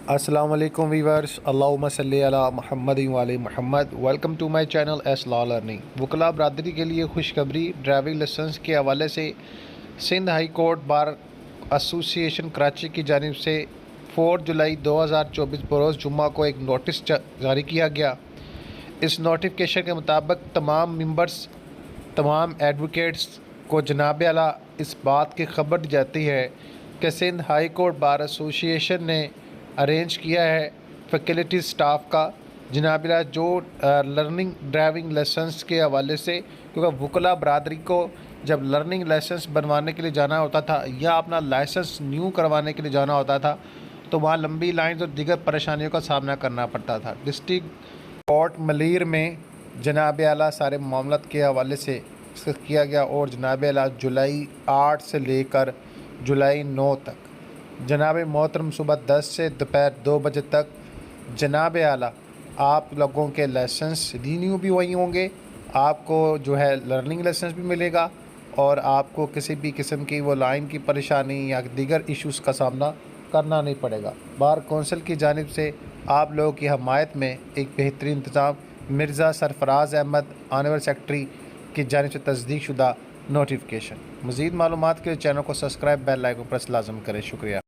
السلام علیکم ویورز، اللہم صلی علی محمد وعلی Muhammad. Welcome to my channel S law learning. وکلاء برادری کے لیے خوشخبری، ڈرائیونگ لائسنس کے حوالے سے سندھ ہائی کورٹ بار ایسوسی ایشن کراچی کی جانب سے 4 جولائی 2024 بروز جمعہ کو ایک نوٹس جاری کیا گیا۔ اس نوٹیفکیشن کے مطابق تمام ممبرز، تمام ایڈوکیٹس کو جناب اعلیٰ اس بات کی خبر دی جاتی ہے کہ سندھ ہائی کورٹ بار ایسوسی ایشن نے ارینج کیا ہے فیکلٹی سٹاف کا جناب اعلیٰ جو لرننگ ڈرائیونگ لائسنس کے حوالے سے، کیونکہ وکلاء برادری کو جب لرننگ لائسنس بنوانے کے لیے جانا ہوتا تھا یا اپنا لائسنس نیو کروانے کے لیے جانا ہوتا تھا تو وہاں لمبی لائنز اور دیگر پریشانیوں کا سامنا کرنا پڑتا تھا۔ ڈسٹرکٹ کورٹ ملیر میں جناب اعلیٰ سارے معاملات کے حوالے سے کیا گیا اور جناب اعلیٰ جولائی 8 سے لے کر جولائی 9 تک جناب محترم صبح 10 سے دوپہر 2 بجے تک جناب اعلیٰ آپ لوگوں کے لائسنس رینیو بھی وہی ہوں گے، آپ کو جو ہے لرننگ لائسنس بھی ملے گا اور آپ کو کسی بھی قسم کی وہ لائن کی پریشانی یا دیگر ایشوز کا سامنا کرنا نہیں پڑے گا۔ بار کونسل کی جانب سے آپ لوگوں کی حمایت میں ایک بہترین انتظام مرزا سرفراز احمد آنریبل سیکرٹری کی جانب سے تصدیق شدہ نوٹیفکیشن۔ مزید معلومات کے لیے چینل کو سبسکرائب، بیل آئیکن پریس لازم کریں۔ شکریہ۔